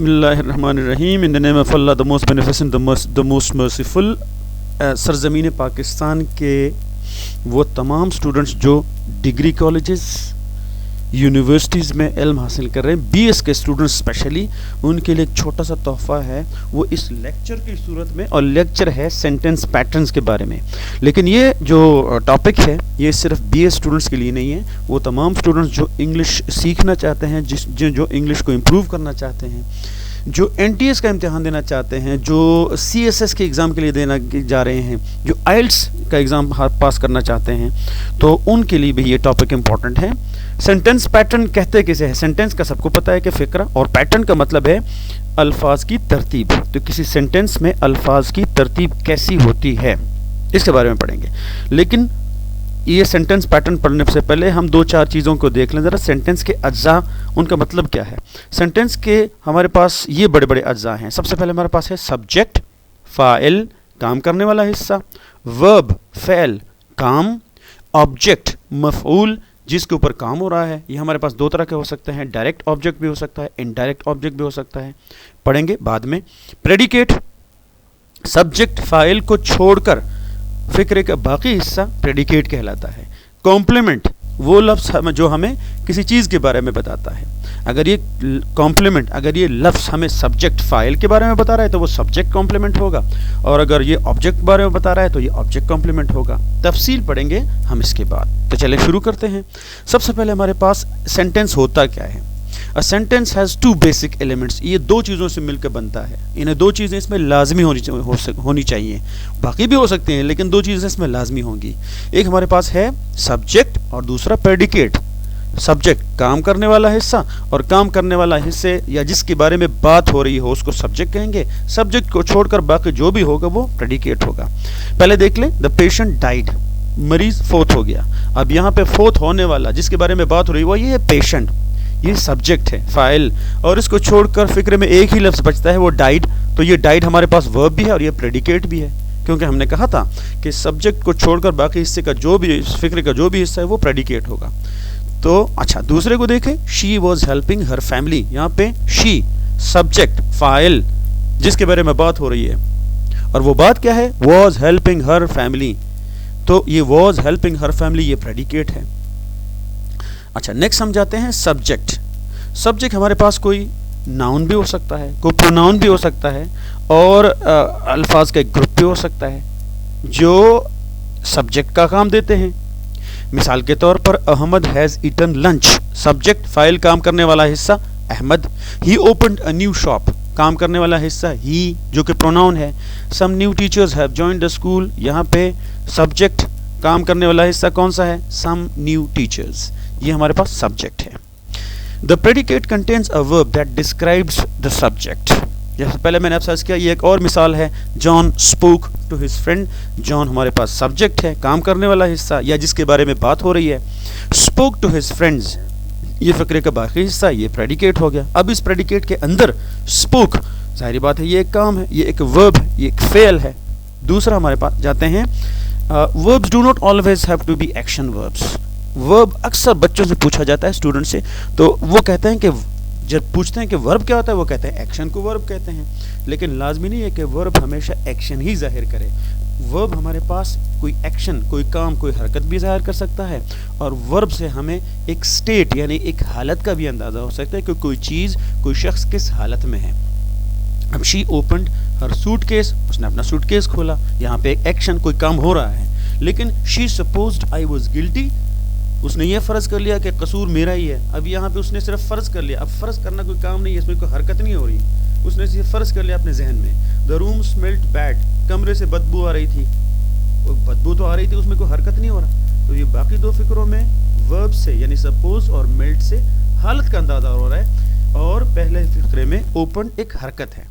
Bismillahirrahmanirrahim. In the name of Allah, the most beneficent, the most merciful. सरज़मीन Pakistan के वो तमाम students जो degree colleges universities में इल्म हासिल कर रहे हैं, बीएस के स्टूडेंट्स स्पेशली, उनके लिए एक छोटा सा तोहफ़ा है वो इस लेक्चर की सूरत में, और लेक्चर है सेंटेंस पैटर्न्स के बारे में। लेकिन ये जो टॉपिक है ये सिर्फ बीएस स्टूडेंट्स के लिए नहीं है, वो तमाम स्टूडेंट्स जो इंग्लिश सीखना चाहते हैं, जो इंग्लिश को इम्प्रूव करना चाहते हैं, जो एनटीएस का इम्तिहान देना चाहते हैं, जो सीएसएस के एग्ज़ाम के लिए देना जा रहे हैं, जो आइल्स का एग्ज़ाम पास करना चाहते हैं, तो उनके लिए भी ये टॉपिक इम्पॉर्टेंट है। सेंटेंस पैटर्न कहते किसे हैं? सेंटेंस का सबको पता है कि फ़िक्रा, और पैटर्न का मतलब है अल्फाज की तरतीब। तो किसी सेंटेंस में अल्फाज की तरतीब कैसी होती है, इसके बारे में पढ़ेंगे। लेकिन ये सेंटेंस पैटर्न पढ़ने से पहले हम दो चार चीज़ों को देख लें ज़रा। सेंटेंस के अज्जा, उनका मतलब क्या है। सेंटेंस के हमारे पास ये बड़े बड़े अज्जा हैं। सबसे पहले हमारे पास है सब्जेक्ट, फ़ाइल, काम करने वाला हिस्सा, वर्ब, फ़ेल, काम, ऑब्जेक्ट, मफ़ऊल, जिसके ऊपर काम हो रहा है। ये हमारे पास दो तरह के हो सकते हैं, डायरेक्ट ऑब्जेक्ट भी हो सकता है, इनडायरेक्ट ऑब्जेक्ट भी हो सकता है, पढ़ेंगे बाद में। प्रेडिकेट, सब्जेक्ट फ़ाइल को छोड़कर फ़िक्रे का बाकी हिस्सा प्रेडिकेट कहलाता है। कॉम्प्लीमेंट, वो लफ्ज़ जो हमें किसी चीज़ के बारे में बताता है। अगर ये कॉम्प्लीमेंट, अगर ये लफ्ज़ हमें सब्जेक्ट फ़ाइल के बारे में बता रहा है तो वो सब्जेक्ट कॉम्प्लीमेंट होगा, और अगर ये ऑब्जेक्ट के बारे में बता रहा है तो ये ऑब्जेक्ट कॉम्प्लीमेंट होगा। तफसील पढ़ेंगे हम इसके बाद। तो चलिए शुरू करते हैं। सबसे पहले हमारे पास सेंटेंस होता क्या है। A sentence has two basic elements. ये दो चीज़ों से मिलकर बनता है। इन्हें दो चीज़ें इसमें लाजमी होनी चाहिए, बाकी भी हो सकती हैं लेकिन दो चीज़ें इसमें लाजमी होंगी। एक हमारे पास है सब्जेक्ट और दूसरा प्रेडिकेट। सब्जेक्ट काम करने वाला हिस्सा, और काम करने वाला हिस्से या जिसके बारे में बात हो रही हो उसको सब्जेक्ट कहेंगे। सब्जेक्ट को छोड़कर बाकी जो भी होगा वो प्रेडिकेट होगा। पहले देख लें, द पेशेंट डाइड, मरीज फोत हो गया। अब यहाँ पे फोत होने वाला जिसके बारे में बात हो रही है वो ये है पेशेंट, ये सब्जेक्ट है फ़ाइल, और इसको छोड़कर फ़िक्रे में एक ही लफ्ज़ बचता है वो डाइड। तो ये डाइड हमारे पास वर्ब भी है और ये प्रेडिकेट भी है, क्योंकि हमने कहा था कि सब्जेक्ट को छोड़कर बाकी हिस्से का जो भी फ़िक्रे का जो भी हिस्सा है वो प्रेडिकेट होगा। तो अच्छा, दूसरे को देखें, she was helping her family. यहाँ पे शी सब्जेक्ट फ़ाइल जिसके बारे में बात हो रही है, और वो बात क्या है, वॉज हेल्पिंग हर फैमिली। तो ये वॉज हेल्पिंग हर फैमिली ये प्रेडिकेट है। अच्छा, नेक्स्ट हम जाते हैं सब्जेक्ट। सब्जेक्ट हमारे पास कोई नाउन भी हो सकता है, कोई प्रोनाउन भी हो सकता है, और अल्फाज का एक ग्रुप भी हो सकता है जो सब्जेक्ट का काम देते हैं। मिसाल के तौर पर Ahmed has eaten lunch, subject फ़ाइल काम करने वाला हिस्सा अहमद। ही ओपनड अ न्यू शॉप, काम करने वाला हिस्सा ही जो कि प्रोनाउन है। Some new teachers have joined the school, यहाँ पे सब्जेक्ट काम करने वाला हिस्सा कौन सा है, सम न्यू टीचर्स, ये हमारे पास सब्जेक्ट है। The predicate contains a verb that describes the subject. जैसे पहले मैंने आपसे किया, ये एक और मिसाल है, John spoke to his friend. John हमारे पास सब्जेक्ट है, काम करने वाला हिस्सा या जिसके बारे में बात हो रही है। स्पोक टू हिज फ्रेंड्स, ये फ़िक्रे का बाकी हिस्सा, ये प्रेडिकेट हो गया। अब इस प्रेडिकेट के अंदर स्पोक, जाहिर बात है ये एक काम है, ये एक वर्ब है, ये एक फेल है। दूसरा हमारे पास जाते हैं, verbs do not always have to be action verbs. Verb अक्सर बच्चों से पूछा जाता है, स्टूडेंट से, तो वो कहते हैं कि जब पूछते हैं कि वर्ब क्या होता है वो कहते हैं एक्शन को वर्ब कहते हैं, लेकिन लाजमी नहीं है कि वर्ब हमेशा एक्शन ही जाहिर करे। वर्ब हमारे पास कोई एक्शन, कोई काम, कोई हरकत भी ज़ाहिर कर सकता है, और वर्ब से हमें एक स्टेट यानी एक हालत का भी अंदाज़ा हो सकता है कि कोई चीज़, कोई शख्स किस हालत में है। अब शी ओपनड हर सूटकेस, उसने अपना सूटकेस खोला, यहाँ पे एक एक्शन, कोई काम हो रहा है। लेकिन she supposed I was guilty, उसने ये फ़र्ज़ कर लिया कि कसूर मेरा ही है। अब यहाँ पे उसने सिर्फ फ़र्ज़ कर लिया, अब फ़र्ज़ करना कोई काम नहीं है, इसमें कोई हरकत नहीं हो रही, उसने सिर्फ फ़र्ज़ कर लिया अपने जहन में। द रूम स्मेल्ड बैड, कमरे से बदबू आ रही थी, वो बदबू तो आ रही थी, उसमें कोई हरकत नहीं हो रहा। तो ये बाकी दो फ़िक्रों में वर्ब से यानी सपोज और मेल्ट से हालत का अंदाज़ा हो रहा है, और पहले फ़िक्रे में ओपन एक हरकत है।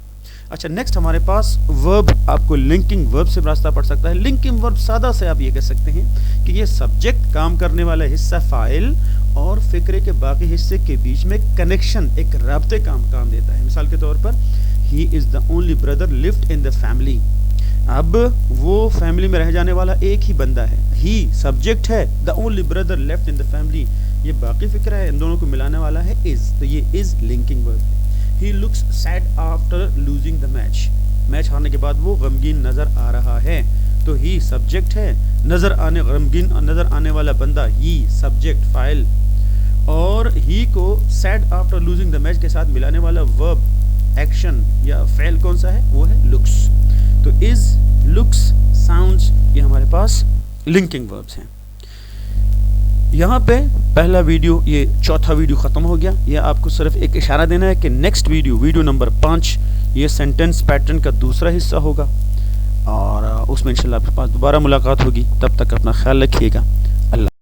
अच्छा, नेक्स्ट हमारे पास वर्ब, आपको लिंकिंग वर्ब से रास्ता पड़ सकता है। लिंकिंग वर्ब सादा से आप ये कह सकते हैं कि ये सब्जेक्ट, काम करने वाला हिस्सा फ़ाइल, और फ़िक्रे के बाकी हिस्से के बीच में कनेक्शन, एक राब्ते काम देता है। मिसाल के तौर पर, he is the only brother lived in the family. अब वो फैमिली में रह जाने वाला एक ही बंदा है, ही सब्जेक्ट है, the only brother left in the family ये बाकी फ़िक्रा है, इन दोनों को मिलाने वाला है इज़, तो ये इज़ लिंकिंग वर्ब है। he looks sad after losing the match. Match ہارنے کے بعد وہ غمگین نظر آ رہا ہے. تو ہی سبجیکٹ ہے, غمگین نظر آنے والا بندہ ہی سبجیکٹ فاعل, اور ہی کو said after losing the match کے ساتھ ملانے والا ورب ایکشن یا فعل کون سا ہے, وہ ہے لکس. تو از, لکس, ساؤنڈز, یہ ہمارے پاس لنکنگ وربس ہیں. یہاں پہ پہلا ویڈیو, یہ چوتھا ویڈیو ختم ہو گیا. یہ آپ کو صرف ایک اشارہ دینا ہے کہ نیکسٹ ویڈیو نمبر 5 یہ سینٹنس پیٹرن کا دوسرا حصہ ہوگا, اور اس میں انشاءاللہ آپ کے پاس دوبارہ ملاقات ہوگی. تب تک اپنا خیال رکھیے گا.